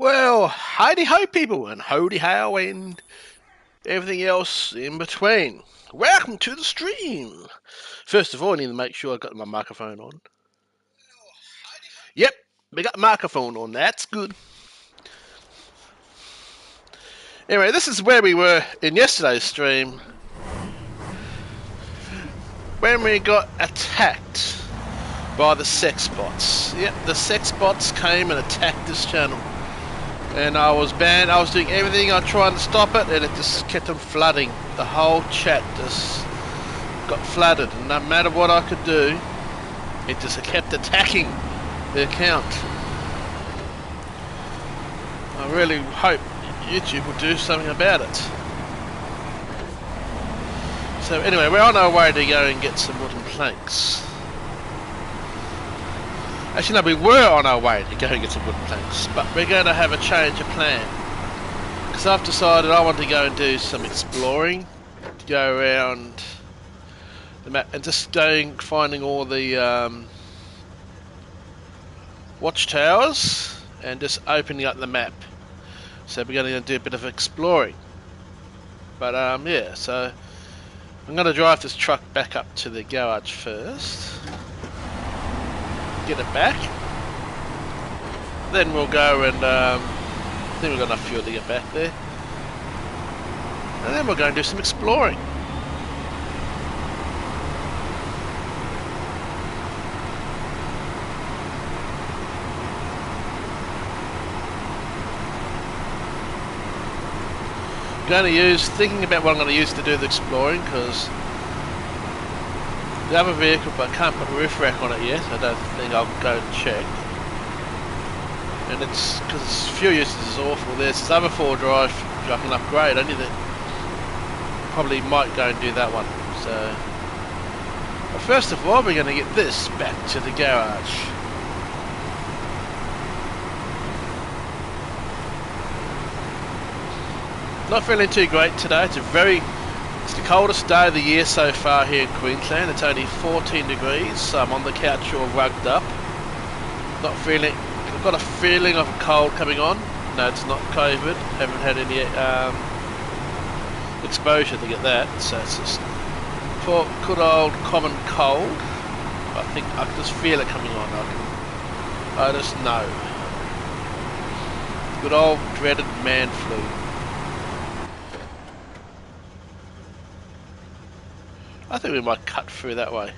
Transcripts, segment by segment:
Well, heidi ho, people, and hoody how, and everything else in between. Welcome to the stream. First of all, I need to make sure I got my microphone on. Yep, we got the microphone on. That's good. Anyway, this is where we were in yesterday's stream when we got attacked by the sex bots. Yep, the sex bots came and attacked this channel. And I was banned. I was doing everything. I tried to stop it, and it just kept on flooding. The whole chat just got flooded, and no matter what I could do, it just kept attacking the account. I really hope YouTube will do something about it. So anyway, we're on our way to go and get some wooden planks. Actually, no, we were on our way to go and get some wooden planks, but we're going to have a change of plan. Because I've decided I want to go and do some exploring, to go around the map and just finding all the watchtowers and just opening up the map. So we're going to do a bit of exploring. But yeah, so I'm going to drive this truck back up to the garage first. Get it back, then we'll go and I think we've got enough fuel to get back there, and then we'll go and do some exploring. Thinking about what I'm going to use to do the exploring, because the other vehicle, but I can't put a roof rack on it yet. I don't think I'll go and check. And it's because fuel usage is awful. There's this other 4-drive I can upgrade. Only that probably might go and do that one. So, but first of all, we're going to get this back to the garage. Not feeling too great today. It's the coldest day of the year so far here in Queensland. It's only 14 degrees, so I'm on the couch all rugged up. I've got a feeling of a cold coming on. No, it's not COVID. Haven't had any exposure to get that, so it's just good old common cold. I think I can just feel it coming on. I just know. Good old dreaded man flu. I think we might cut through that way,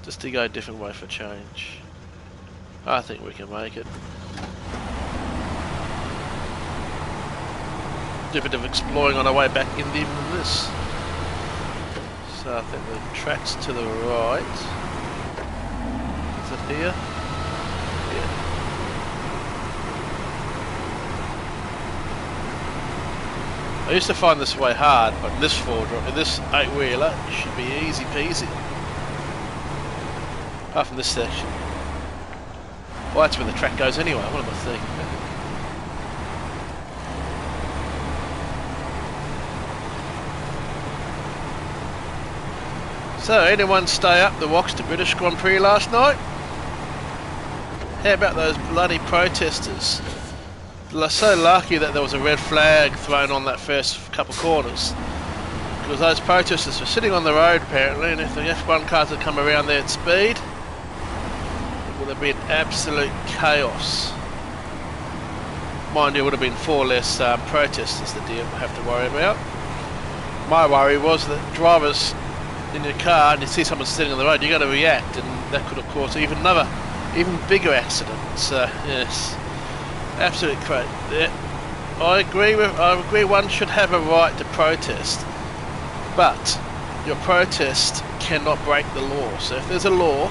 just to go a different way for change. I think we can make it. Do a bit of exploring on our way back in even this. So I think the track's to the right. Is it here? Yeah. I used to find this way hard, but this 8-wheeler should be easy peasy. Apart from this section. Well, that's where the track goes anyway. What am I thinking? So, anyone stay up to watch the British Grand Prix last night? How about those bloody protesters? They're so lucky that there was a red flag thrown on that first couple corners, because those protesters were sitting on the road apparently, and if the F1 cars had come around there at speed, it would have been absolute chaos. Mind you, it would have been 4 less protesters that didn't have to worry about. My worry was that drivers in your car and you see someone sitting on the road, you got to react, and that could have caused even bigger accident. So yes. Absolutely correct. Yeah. I agree one should have a right to protest, but your protest cannot break the law. So if there's a law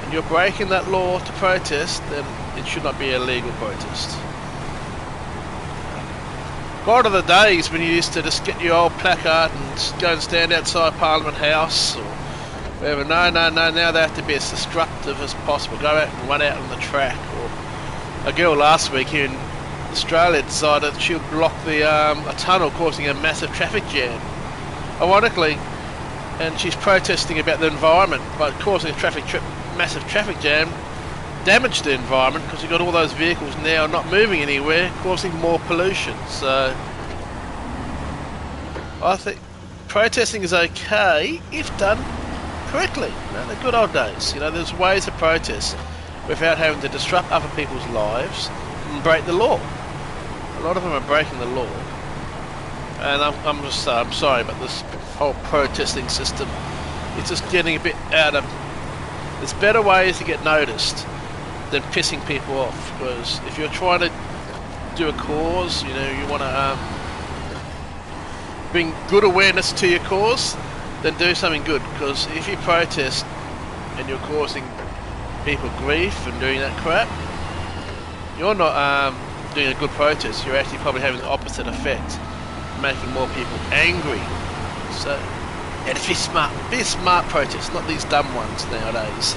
and you're breaking that law to protest, then it should not be a legal protest. God of the days when you used to just get your old placard and go and stand outside Parliament House or wherever. No, now they have to be as destructive as possible. Go out and run out on the track. Or a girl last week here in Australia decided she would block a tunnel, causing a massive traffic jam. Ironically, and she's protesting about the environment by causing a massive traffic jam. damage the environment because you've got all those vehicles now not moving anywhere, causing more pollution. So I think protesting is okay if done correctly. You know, the good old days. You know, there's ways to protest without having to disrupt other people's lives and break the law. A lot of them are breaking the law, and I'm sorry, but this whole protesting system, it's just getting a bit out of. There's better ways to get noticed than pissing people off. Because if you're trying to do a cause, you know, you want to bring good awareness to your cause, then do something good. Because if you protest and you're causing people grief and doing that crap, you're not doing a good protest. You're actually probably having the opposite effect, making more people angry. So, and if you're be a smart protest, not these dumb ones nowadays.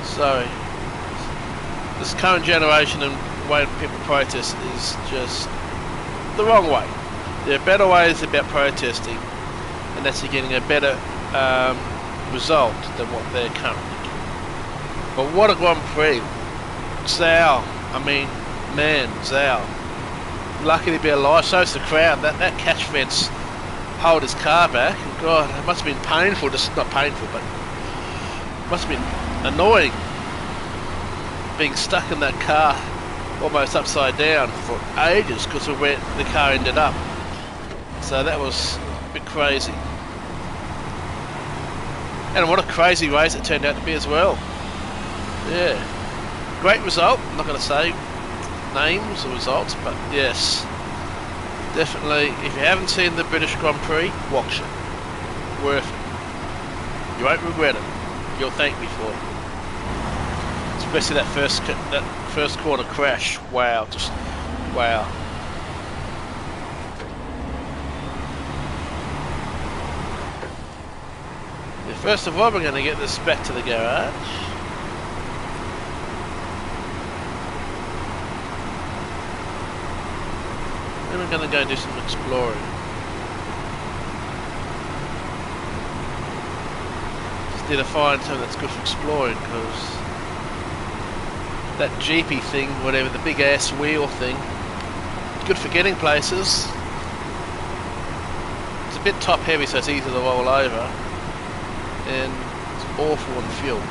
Sorry. This current generation and way people protest is just the wrong way. There are better ways about protesting, and that's getting a better result than what they're currently getting. But what a Grand Prix. Zhao, Zhao. Lucky to be alive, so's the crowd. That catch fence held his car back. God, it must have been painful, not painful, but it must have been annoying being stuck in that car almost upside down for ages because of where the car ended up. So that was a bit crazy. And what a crazy race it turned out to be as well. Yeah. Great result. I'm not going to say names or results, but yes. Definitely, if you haven't seen the British Grand Prix, watch it. Worth it. You won't regret it. You'll thank me for it. Especially that first corner crash. Wow, just wow. Yeah, first of all, we're going to get this back to the garage. Then we're going to go do some exploring. Just need to find something that's good for exploring, because that jeepy thing, whatever, the big ass wheel thing, it's good for getting places. It's a bit top heavy, so it's easy to roll over, and it's awful on fuel.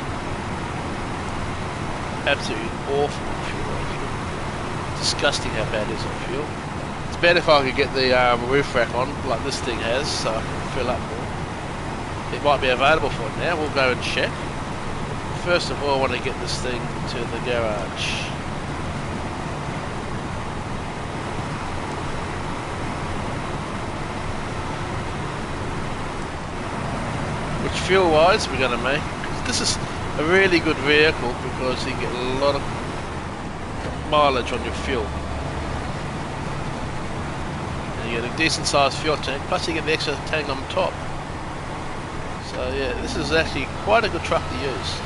Absolutely awful on fuel. Disgusting how bad it is on fuel. It's better if I could get the roof rack on, like this thing has, so I can fill up more. It might be available for it now. We'll go and check. First of all, I want to get this thing to the garage. Which fuel-wise we're going to make. This is a really good vehicle because you get a lot of mileage on your fuel. And you get a decent sized fuel tank, plus you get the extra tank on top. So yeah, this is actually quite a good truck to use.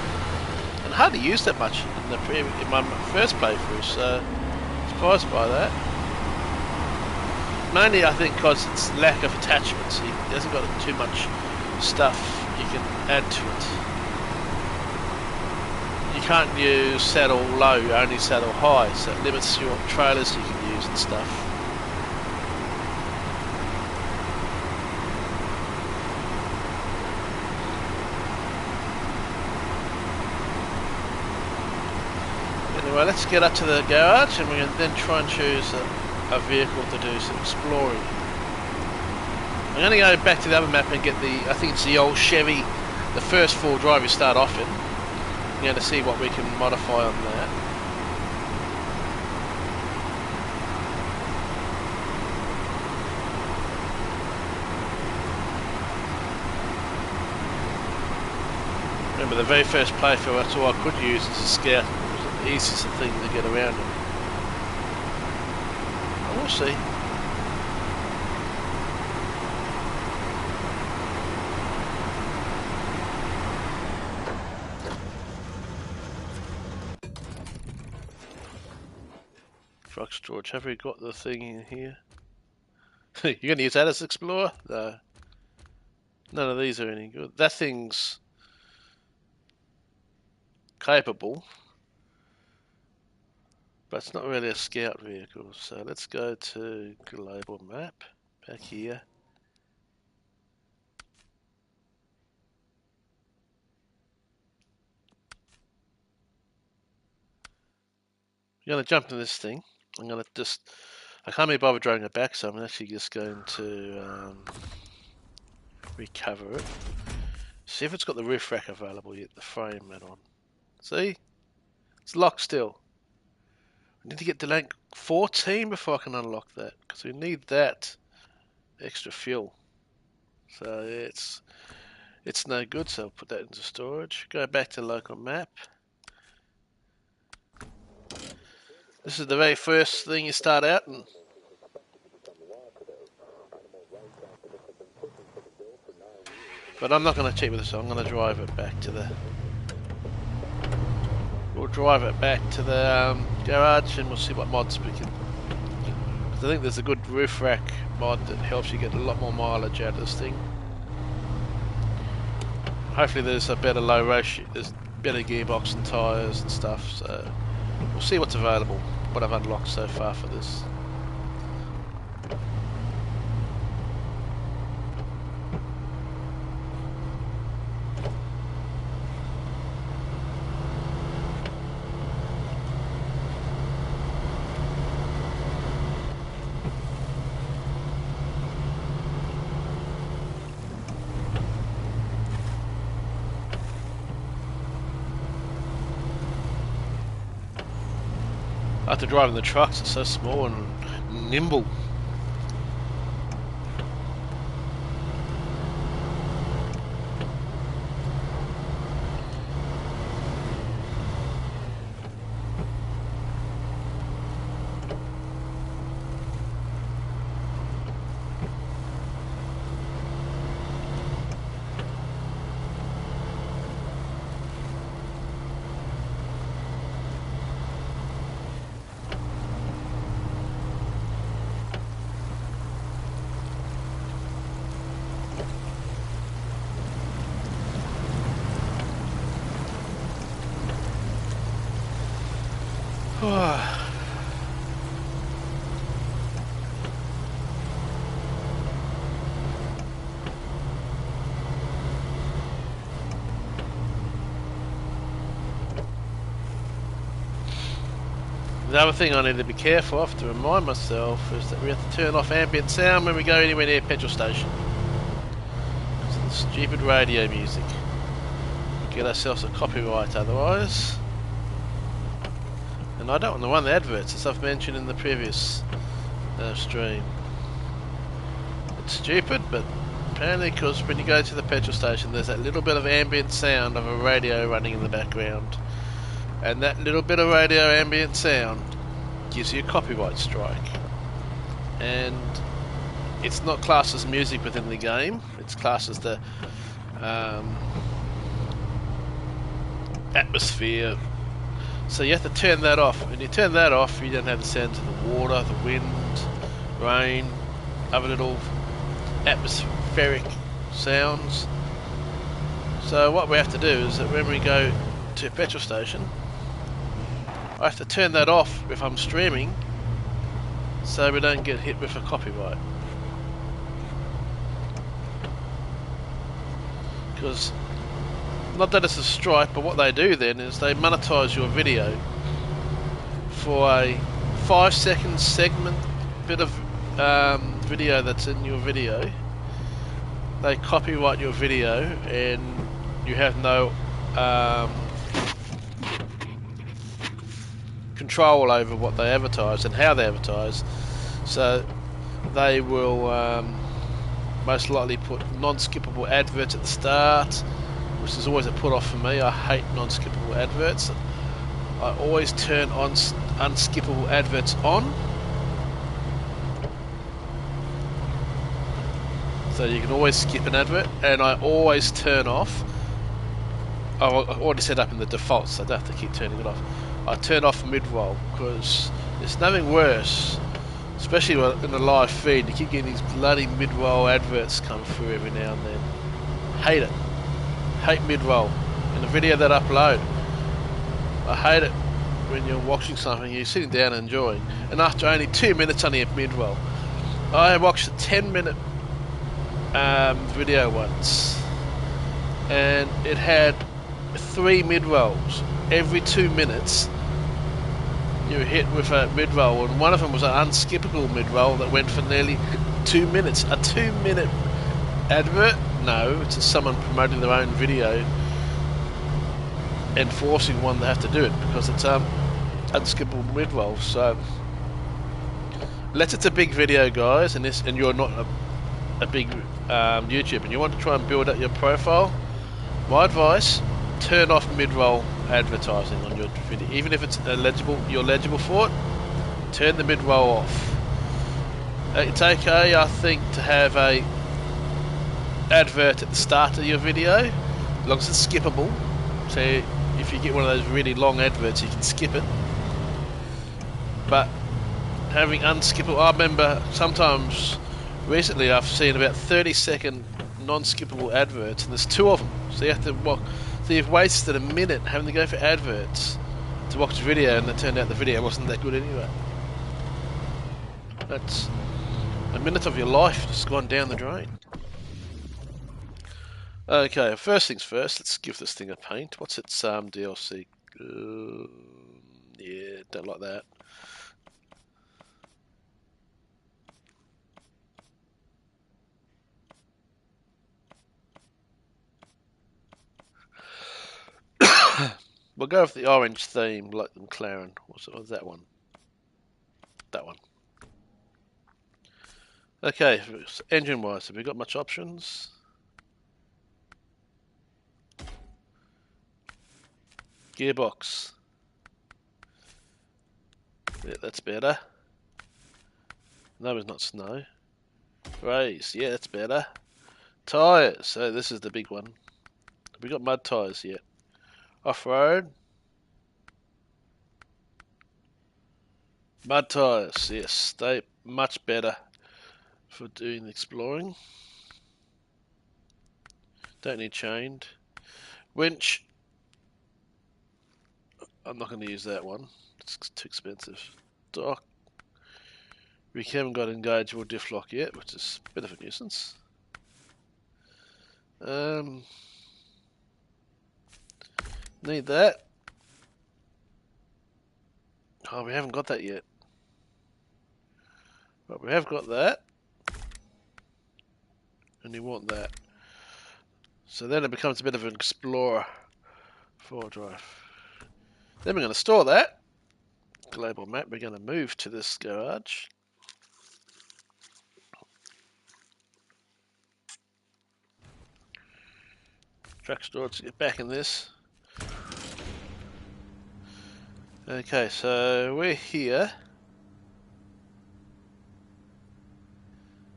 And hardly used that much in my first playthrough, so surprised by that. Mainly I think because it's lack of attachments. It hasn't got too much stuff you can add to it. You can't use saddle low, only saddle high, so it limits your trailers you can use and stuff. Anyway, let's get up to the garage and we can then try and choose a vehicle to do some exploring. I'm going to go back to the other map and get I think it's the old Chevy, the first full drive you start off in. I'm going to see what we can modify on that. Remember, the very first playthrough, that's all I could use as a Scout. The easiest thing to get around in. We'll see. Truck storage. Have we got the thing in here? You're going to use that as Explorer? No. None of these are any good. That thing's capable. But it's not really a scout vehicle, so let's go to global map, back here. I'm going to jump into this thing. I'm going to just, I can't be bothered driving it back, so I'm actually just going to recover it. See if it's got the roof rack available yet, the frame and on. See? It's locked still. I need to get to rank 14 before I can unlock that, because we need that extra fuel. So it's no good, so I'll put that into storage. Go back to local map. This is the very first thing you start out in. But I'm not going to cheat with this, so I'm going to drive it back to the... We'll drive it back to the garage and we'll see what mods we can... Because I think there's a good roof rack mod that helps you get a lot more mileage out of this thing. Hopefully there's a better low ratio, there's better gearbox and tyres and stuff, so we'll see what's available, what I've unlocked so far for this. After driving the trucks, it's so small and nimble. The other thing I need to be careful of, to remind myself, is that we have to turn off ambient sound when we go anywhere near a petrol station. Because of the stupid radio music. We get ourselves a copyright otherwise. And I don't want to run the adverts, as I've mentioned in the previous stream. It's stupid, but apparently because when you go to the petrol station there's that little bit of ambient sound of a radio running in the background. And that little bit of radio ambient sound gives you a copyright strike. And it's not classed as music within the game, it's classed as the atmosphere. So you have to turn that off. When you turn that off, you don't have the sounds of the water, the wind, rain, other little atmospheric sounds. So what we have to do is that when we go to a petrol station, I have to turn that off if I'm streaming, so we don't get hit with a copyright. Because, not that it's a strike, but what they do then is they monetize your video for a 5-second segment bit of video that's in your video. They copyright your video and you have no control over what they advertise and how they advertise. So they will most likely put non-skippable adverts at the start, which is always a put off for me. I hate non-skippable adverts. I always turn on unskippable adverts on, so you can always skip an advert, and I always turn off, I've already set up in the defaults, so I don't have to keep turning it off. I turn off mid-roll, because there's nothing worse, especially in a live feed, you keep getting these bloody mid-roll adverts come through every now and then. Hate it. Hate mid-roll. In the video that I upload, I hate it. when you're watching something, you're sitting down and enjoying, and after only 2 minutes only of mid-roll. I watched a 10-minute video once, and it had 3 mid-rolls. Every 2 minutes you were hit with a mid-roll, and one of them was an unskippable mid-roll that went for nearly 2 minutes. A 2-minute advert? No, it's just someone promoting their own video and forcing one to have to do it because it's unskippable mid-roll. So unless it's a big video, guys, and you're not a big YouTuber and you want to try and build up your profile, my advice: turn off mid-roll advertising on your video. Even if it's you're legible for it, turn the mid-roll off. It's okay, I think, to have a advert at the start of your video, as long as it's skippable. So if you get one of those really long adverts, you can skip it. But having unskippable, I remember sometimes recently I've seen about 30-second non-skippable adverts, and there's 2 of them. So you have to walk. So you've wasted a minute having to go for adverts to watch the video, and it turned out the video wasn't that good anyway. That's a minute of your life just gone down the drain. Okay, first things first, let's give this thing a paint. What's its DLC? Yeah, don't like that. We'll go with the orange theme, like the McLaren. What's that one? That one. Okay, engine-wise, have we got much options? Gearbox. Yeah, that's better. No, it's not snow. Race, yeah, that's better. Tyres, so this is the big one. Have we got mud tyres yet? Off-road. Mud tyres, yes, they much better for doing the exploring. Don't need chained. Winch. I'm not going to use that one. It's too expensive. Dock. We haven't got engageable diff lock yet, which is a bit of a nuisance. Need that. Oh, we haven't got that yet. But we have got that. And you want that. So then it becomes a bit of an explorer 4-drive. Then we're going to store that. Global map. We're going to move to this garage. Truck store to get back in this. Okay, so we're here.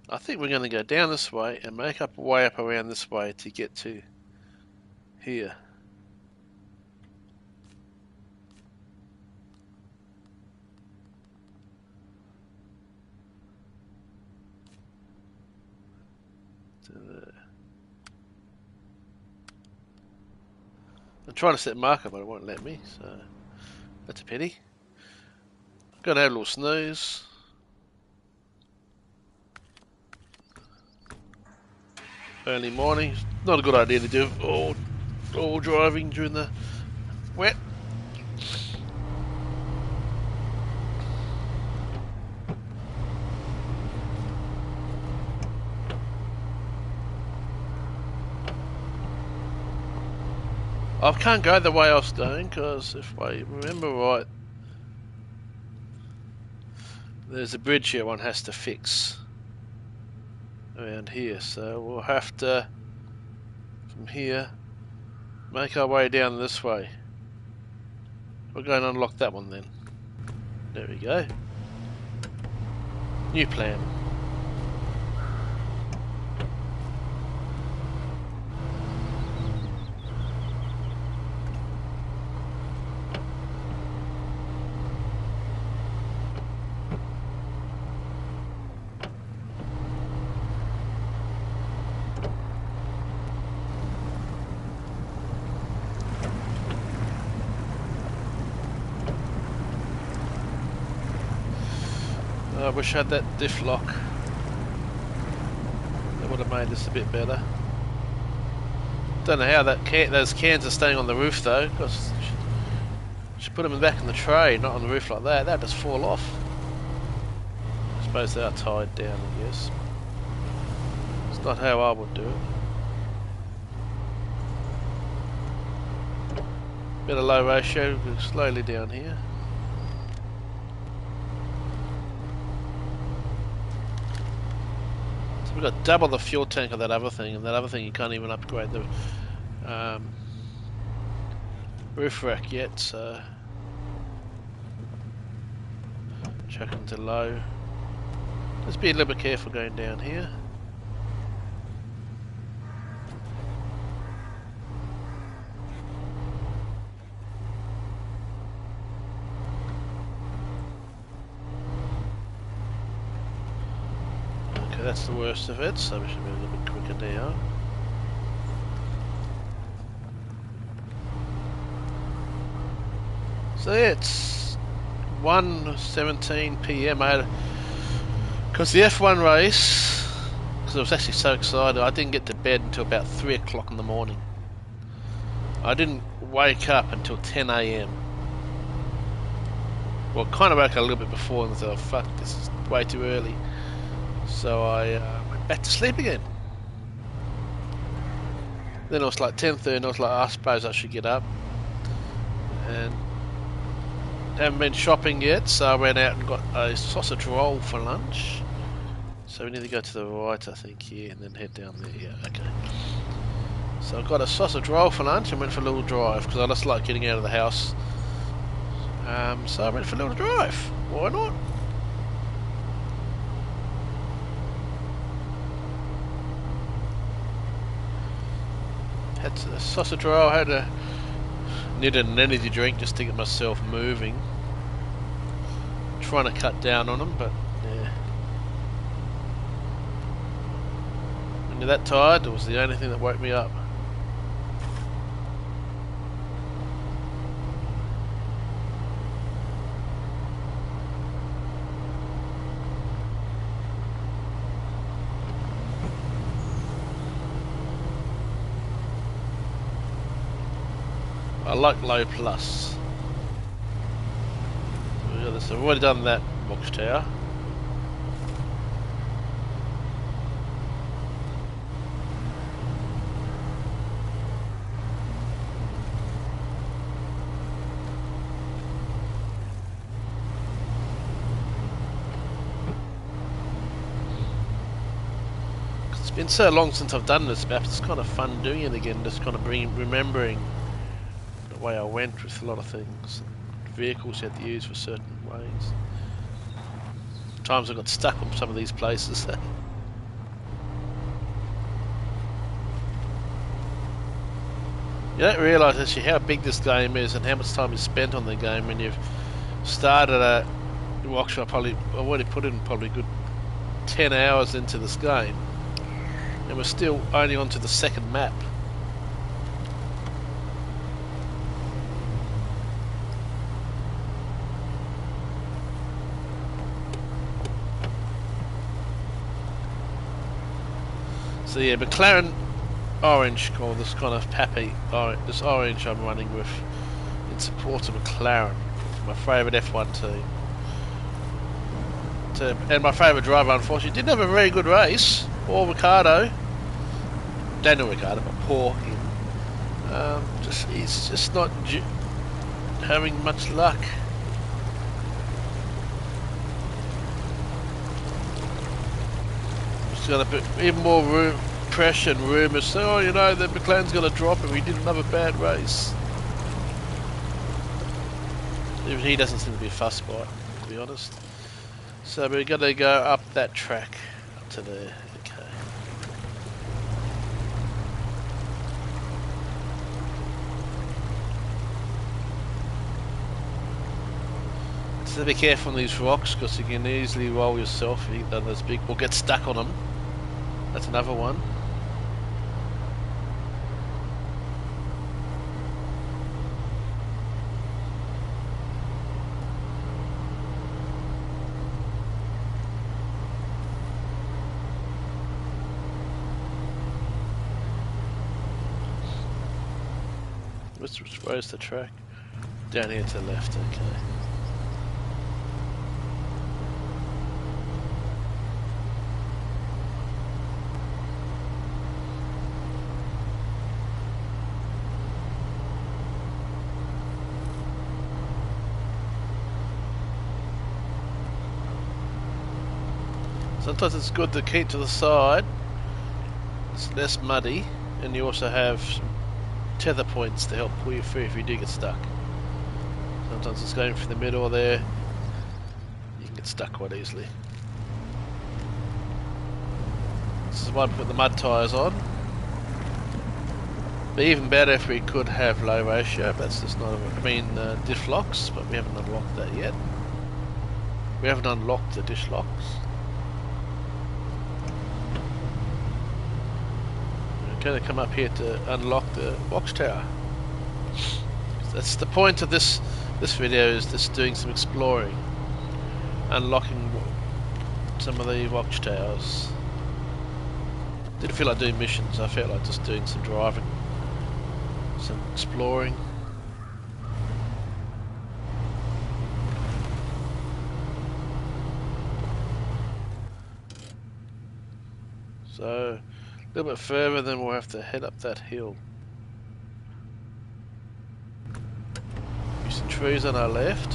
I think we're going to go down this way and make up way up around this way to get to here. I'm trying to set marker, but it won't let me, so that's a pity. Got to have a little snooze. Early morning, not a good idea to do all driving during the wet. I can't go the way I was going because if I remember right, there's a bridge here one has to fix around here, so we'll have to from here make our way down this way. We're going to unlock that one then. There we go. New plan. I wish I had that diff lock. That would have made this a bit better. Don't know how those cans are staying on the roof though, because you should put them back in the tray, not on the roof like that. They'd just fall off. I suppose they are tied down, I guess. It's not how I would do it. Bit of low ratio, go slowly down here. So we've got double the fuel tank of that other thing, and that other thing you can't even upgrade the roof rack yet, so chuck them to low. Just be a little bit careful going down here. Okay, that's the worst of it, so we should be a little bit quicker now. So yeah, it's 1:17 PM. Because the F1 race, because I was actually so excited, I didn't get to bed until about 3 o'clock in the morning. I didn't wake up until 10 AM. Well, kind of woke up a little bit before and thought, oh, fuck, this is way too early. So I went back to sleep again. Then it was like 10:30 and I was like, I suppose I should get up. And haven't been shopping yet, so I went out and got a sausage roll for lunch. So we need to go to the right, I think, here, and then head down there. Yeah, okay. So I got a sausage roll for lunch and went for a little drive, because I just like getting out of the house. So I went for a little drive. Why not? Had a sausage roll, needed an energy drink just to get myself moving. Trying to cut down on them, but yeah. When you're that tired, it was the only thing that woke me up. I like low plus. So I've already done that box tower. It's been so long since I've done this map, it's kind of fun doing it again, just kind of remembering the way I went with a lot of things. Vehicles you had to use for certain ways. Times I got stuck on some of these places. You don't realise actually how big this game is and how much time you spent on the game when you've started a workshop. I've already put in probably a good 10 hours into this game, and we're still only onto the second map. So yeah, McLaren orange, or this kind of pappy orange, this orange I'm running with in support of McLaren, my favourite F1 team. And my favourite driver, unfortunately, didn't have a very good race. Poor Ricardo. Daniel Ricardo, but poor him. He's just not having much luck. Going to put even more pressure and rumours. So, oh, you know, the McLaren's going to drop and we did another bad race. Even he doesn't seem to be a fuss bite, to be honest. So we're going to go up that track, up to there. Okay. So be careful on these rocks, because you can easily roll yourself if you get those big, or get stuck on them. That's another one. Which way is the track? Down here to the left, okay. Sometimes it's good to keep to the side. It's less muddy, and you also have some tether points to help pull you through if you do get stuck. Sometimes it's going through the middle there, you can get stuck quite easily. This is why we put the mud tyres on. But even better if we could have low ratio, but that's just not, dish locks, but we haven't unlocked that yet. We haven't unlocked the dish locks. We're going to come up here to unlock the watchtower. That's the point of this video, is just doing some exploring, unlocking some of the watchtowers. Didn't feel like doing missions, I felt like just doing some driving, some exploring. So a little bit further, then we'll have to head up that hill. Some trees on our left.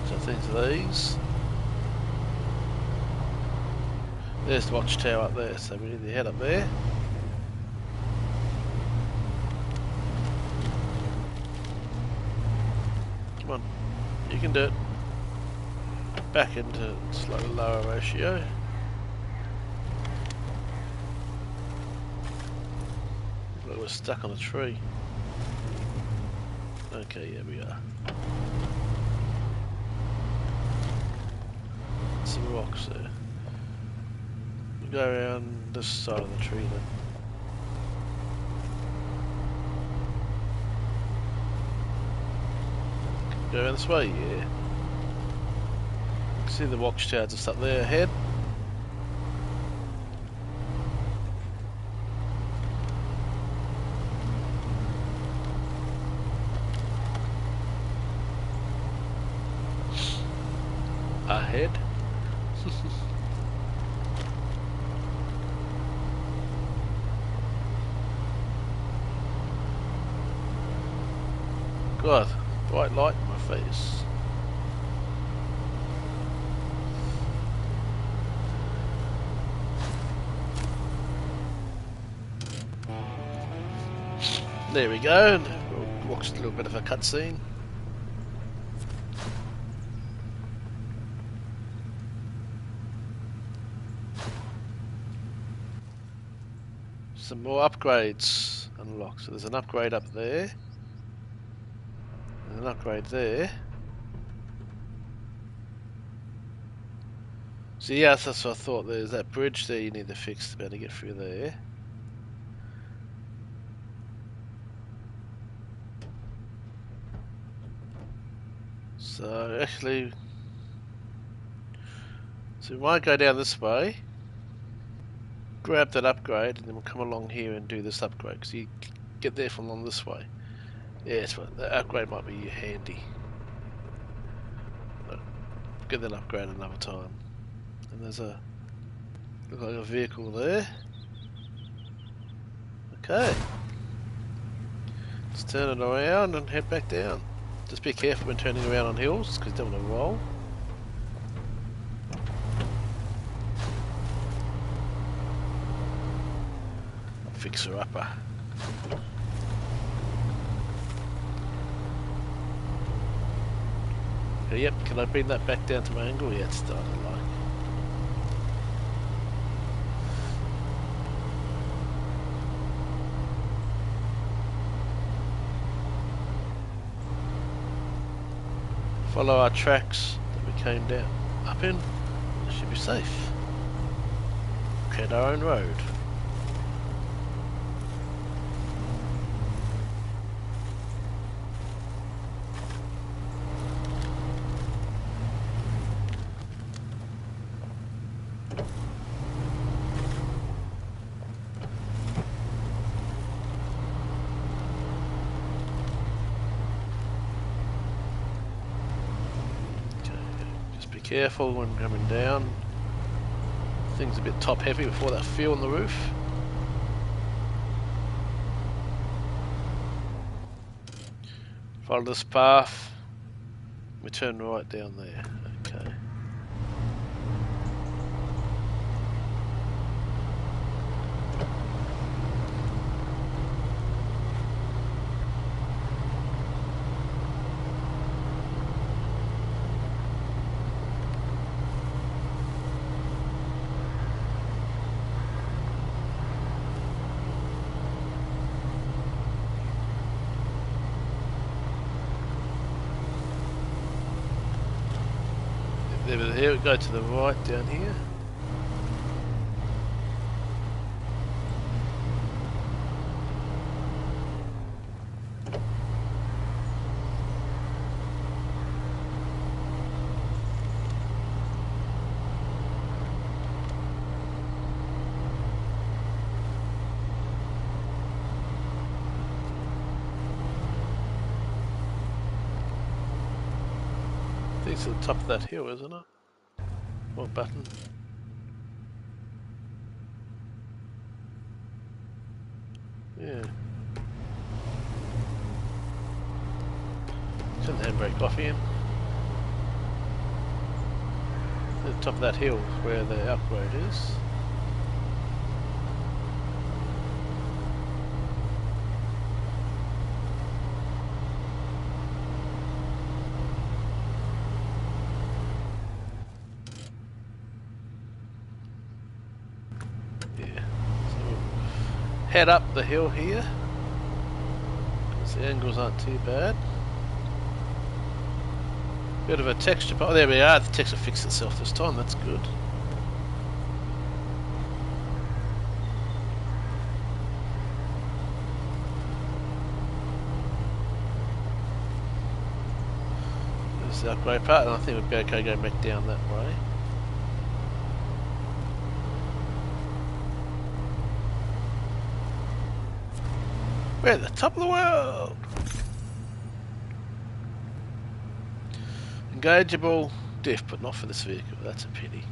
So things are these. There's the watchtower up there, so we need to head up there. Come on, you can do it. Back into slightly lower ratio. Look, we're stuck on a tree. Okay, yeah, we are. Some rocks there. We'll go around this side of the tree then. Go around this way, yeah. See the watchtower just up there ahead. Ahead. God, bright light in my face. There we go, and we'll watch a little bit of a cutscene. Some more upgrades unlocked. So there's an upgrade up there. There's an upgrade there. So yeah, that's what I thought. There's that bridge there you need to fix to be able to get through there. So actually, so we might go down this way, grab that upgrade, and then we'll come along here and do this upgrade, because you get there from along this way. Yeah, that's right, the upgrade might be handy. But get that upgrade another time. And there's a, look like a vehicle there. Okay. Let's turn it around and head back down. Just be careful when turning around on hills, because you don't want to roll. Fixer upper. Okay, yep, can I bring that back down to my angle? Yeah, it's starting to like. Follow our tracks that we came down up in. It should be safe. Tread our own road. careful when coming down. Thing's a bit top heavy before that feel on the roof. Follow this path. We turn right down there. Okay. Here we go to the right down here. I think it's at the top of that hill, isn't it? What button? Yeah. Turn the handbrake off again. At the top of that hill is where the upgrade is. Head up the hill here, because the angles aren't too bad. Bit of a texture, oh there we are, the texture fixed itself this time, that's good. There's the upgrade part, and I think we'd be okay going back down that way. We're at the top of the world! Engageable diff, but not for this vehicle, that's a pity.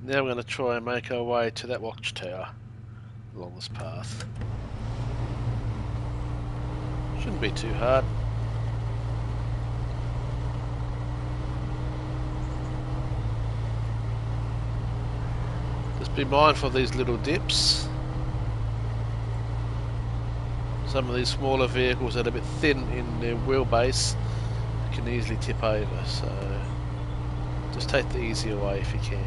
Now we're going to try and make our way to that watchtower along this path. Shouldn't be too hard. Just be mindful of these little dips. Some of these smaller vehicles that are a bit thin in their wheelbase can easily tip over, so just take the easier way if you can.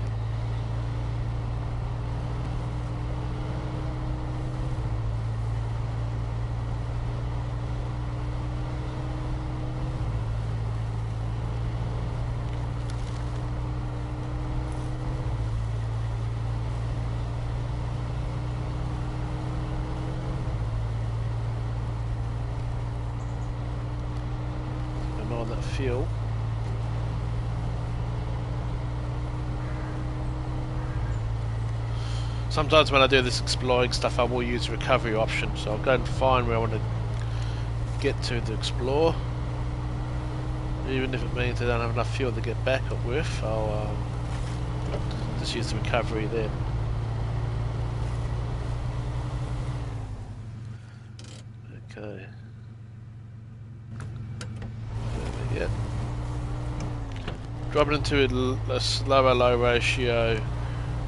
On that fuel. Sometimes when I do this exploring stuff I will use the recovery option, so I'll go and find where I want to get to explore. Even if it means I don't have enough fuel to get back at with, I'll just use the recovery then. Okay. Yeah. Drop it into a slower low ratio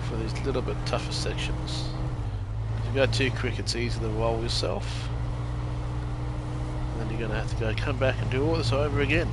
for these little bit tougher sections. If you go too quick it's easy to roll yourself. And then you're going to have to come back and do all this over again.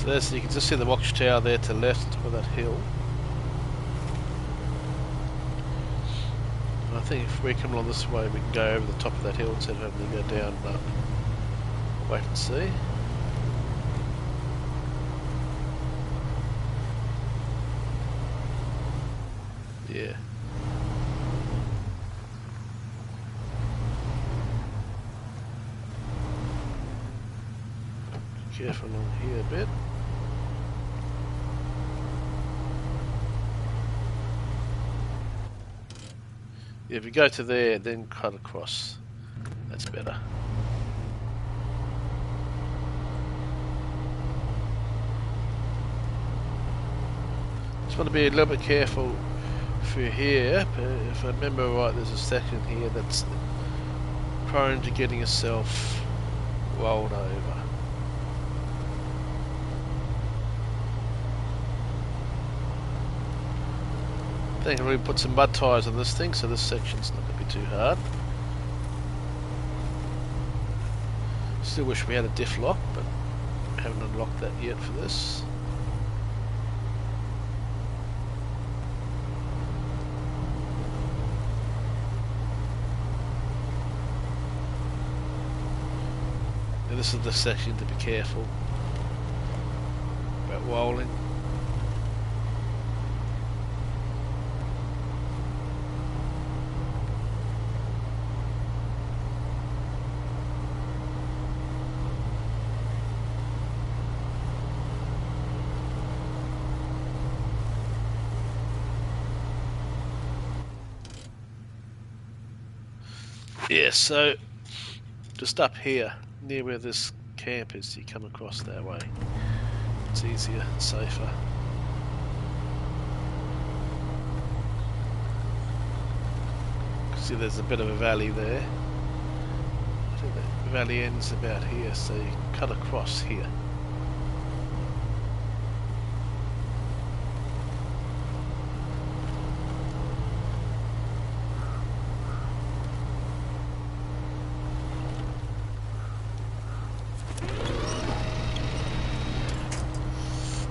So there's, you can just see the watchtower there to the left of that hill. And I think if we come along this way, we can go over the top of that hill instead of having to go down and up. Wait and see. Yeah. Be careful along here a bit. Yeah, if you go to there, then cut across. That's better. Just want to be a little bit careful through here. But if I remember right, there's a section here that's prone to getting yourself rolled over. I think I'm going to put some mud tyres on this thing, so this section's not going to be too hard. Still wish we had a diff lock, but haven't unlocked that yet for this. And this is the section to be careful about rolling. Yeah, so just up here, near where this camp is, you come across that way. It's easier and safer. See, there's a bit of a valley there. I think the valley ends about here, so you cut across here.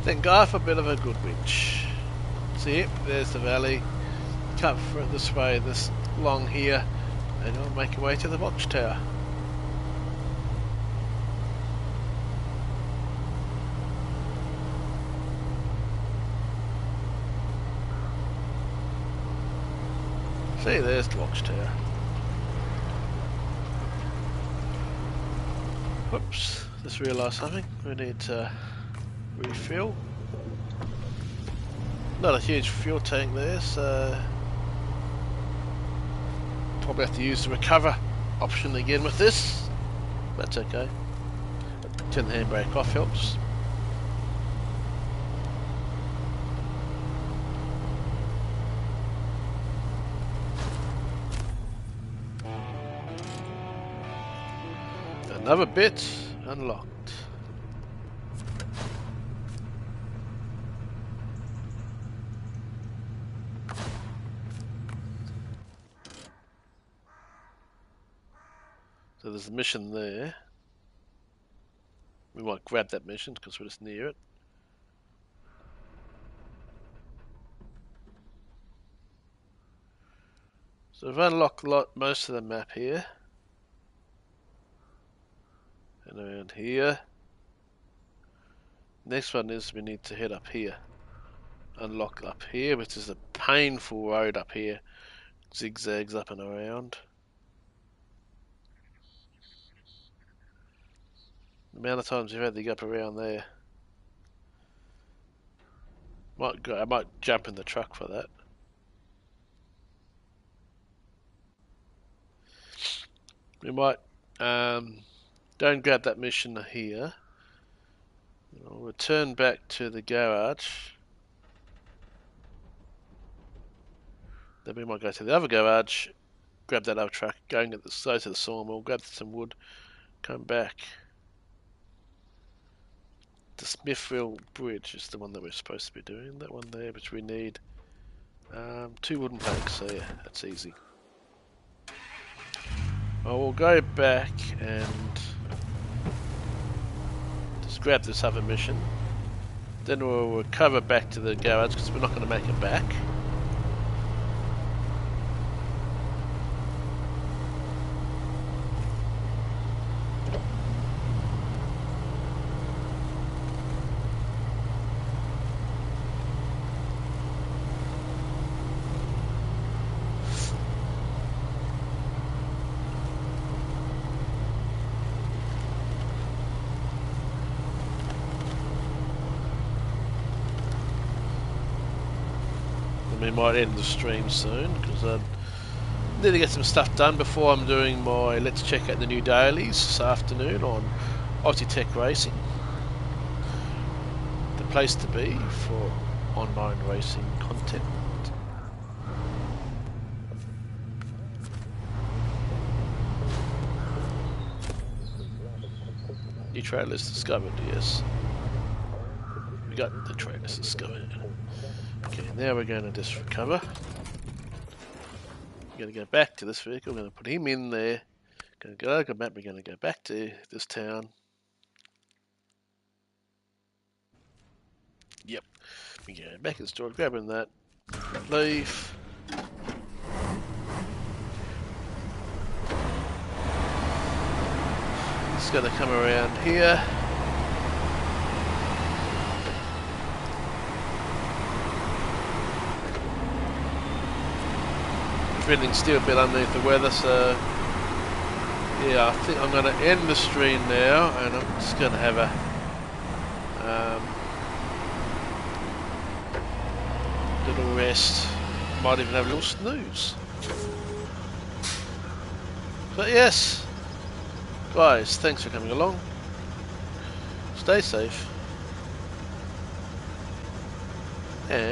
Thank God for a bit of a good winch. See, there's the valley. Cut this way, this long here, and I'll make your way to the watchtower. See, there's the watchtower. Whoops, just realised something. We need to refill. Not a huge fuel tank there, so probably have to use the recover option again with this. That's okay. Turn the handbrake off helps. Another bit unlocked. So there's a mission there. We might grab that mission because we're just near it. So we've unlocked most of the map here. And around here. Next one is we need to head up here. Unlock up here, which is a painful road up here. Zigzags up and around. The amount of times you've had to go up around there. I might jump in the truck for that. We might don't grab that mission here. We'll return back to the garage. Then we might go to the other garage, grab that other truck, go to the sawmill, grab some wood, come back. The Smithville Bridge is the one that we're supposed to be doing. That one there, which we need 2 wooden planks, so yeah, that's easy. I will go back and just grab this other mission. Then we'll recover back to the garage because we're not going to make it back. We might end the stream soon because I need to get some stuff done before I'm doing my let's check out the new dailies this afternoon on Aussie Tech Racing. The place to be for online racing content. New trailers discovered, yes. We got the trailers discovered. Okay, now we're going to just recover. We're going to go back to this vehicle. We're going to put him in there. Going to go back. We're going to go back to this town. Yep. We go back in the store, grabbing that. Leave. It's going to come around here. Feeling still a bit underneath the weather, so yeah, I think I'm going to end the stream now, and I'm just going to have a little rest. Might even have a little snooze. But yes, guys, thanks for coming along. Stay safe, and